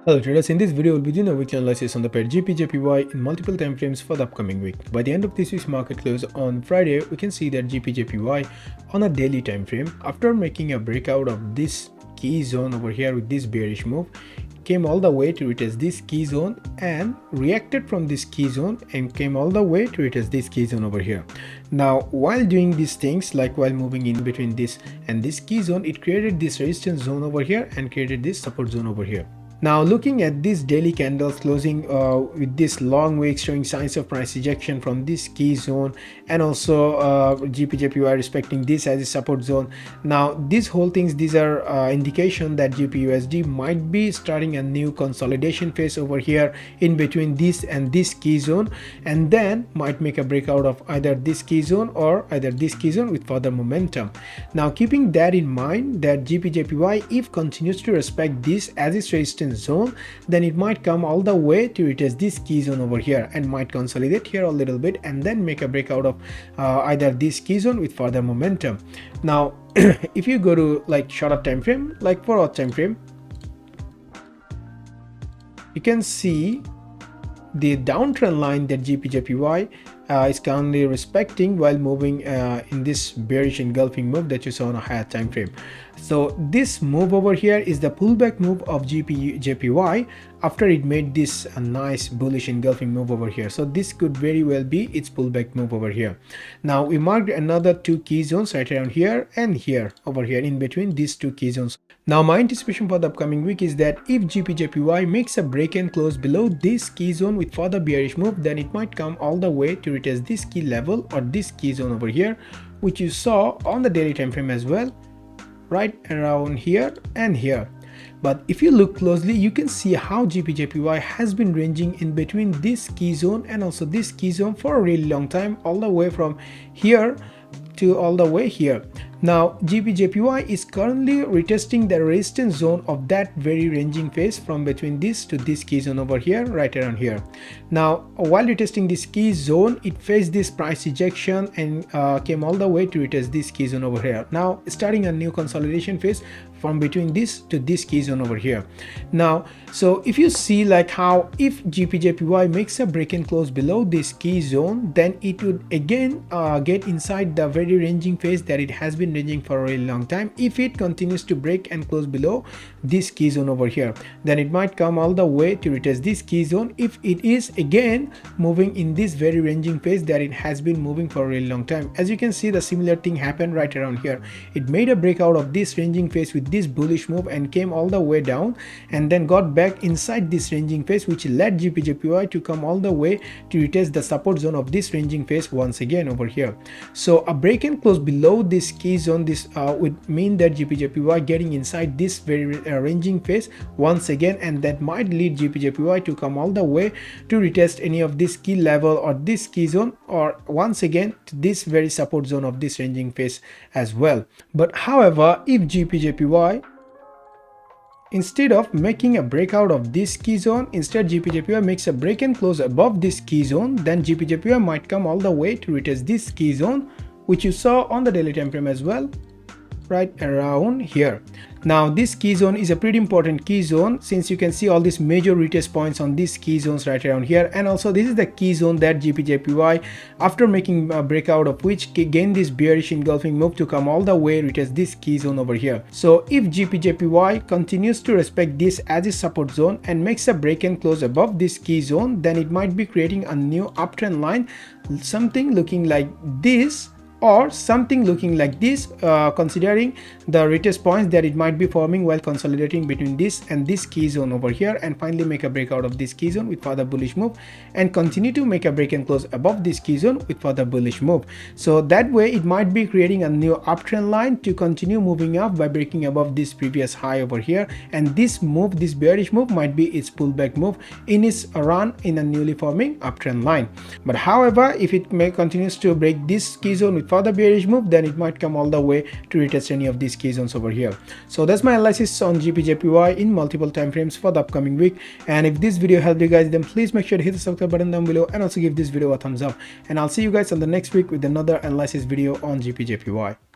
Hello traders, in this video we'll be doing a weekly analysis on the pair GBPJPY in multiple time frames for the upcoming week. By the end of this week's market close on Friday, we can see that GBPJPY on a daily time frame, after making a breakout of this key zone over here with this bearish move, came all the way to retest this key zone and reacted from this key zone and came all the way to retest this key zone over here. Now while doing these things, like while moving in between this and this key zone, it created this resistance zone over here and created this support zone over here. Now looking at this daily candles closing with this long wick showing signs of price ejection from this key zone, and also GBPJPY respecting this as a support zone. Now these whole things, these are indication that GBPUSD might be starting a new consolidation phase over here in between this and this key zone, and then might make a breakout of either this key zone or either this key zone with further momentum. Now keeping that in mind, that GBPJPY if continues to respect this as its resistance zone, then it might come all the way to retest this key zone over here and might consolidate here a little bit and then make a breakout of either this key zone with further momentum. Now if you go to like shorter time frame, like 4 hour time frame, you can see the downtrend line that GBPJPY is currently respecting while moving in this bearish engulfing move that you saw on a higher time frame. So this move over here is the pullback move of GBPJPY after it made this nice bullish engulfing move over here. So this could very well be its pullback move over here. Now we marked another two key zones right around here and here over here in between these two key zones. Now my anticipation for the upcoming week is that if GBPJPY makes a break and close below this key zone with further bearish move, then it might come all the way to retest this key level or this key zone over here, which you saw on the daily time frame as well, right around here and here. But if you look closely, you can see how GBPJPY has been ranging in between this key zone and also this key zone for a really long time, all the way from here to all the way here. Now GBPJPY is currently retesting the resistance zone of that very ranging phase from between this to this key zone over here, right around here. Now while retesting this key zone, it faced this price ejection and came all the way to retest this key zone over here. Now starting a new consolidation phase from between this to this key zone over here. Now so if you see like how if GBPJPY makes a break and close below this key zone, then it would again get inside the very ranging phase that it has been ranging for a really long time. If it continues to break and close below this key zone over here, then it might come all the way to retest this key zone if it is again moving in this very ranging phase that it has been moving for a really long time. As you can see, the similar thing happened right around here. It made a breakout of this ranging phase with this bullish move and came all the way down and then got back inside this ranging phase, which led GBPJPY to come all the way to retest the support zone of this ranging phase once again over here. So a break and close below this key zone, this would mean that GBPJPY getting inside this very ranging phase once again, and that might lead GBPJPY to come all the way to retest any of this key level or this key zone, or once again to this very support zone of this ranging phase as well. But however, if GBPJPY instead of making a breakout of this key zone, instead GBPJPY makes a break and close above this key zone, then GBPJPY might come all the way to retest this key zone, which you saw on the daily time frame as well, right around here. Now this key zone is a pretty important key zone, since you can see all these major retest points on these key zones right around here, and also this is the key zone that GBPJPY after making a breakout of which gained this bearish engulfing move to come all the way retest this key zone over here. So if GBPJPY continues to respect this as its support zone and makes a break and close above this key zone, then it might be creating a new uptrend line, something looking like this or something looking like this, considering the retest points that it might be forming while consolidating between this and this key zone over here, and finally make a breakout of this key zone with further bullish move and continue to make a break and close above this key zone with further bullish move. So that way it might be creating a new uptrend line to continue moving up by breaking above this previous high over here, and this move, this bearish move, might be its pullback move in its run in a newly forming uptrend line. But however, if it continues to break this key zone with further bearish move, then it might come all the way to retest any of these key zones over here. So that's my analysis on GBPJPY in multiple time frames for the upcoming week. And if this video helped you guys, then please make sure to hit the subscribe button down below and also give this video a thumbs up. And I'll see you guys on the next week with another analysis video on GBPJPY.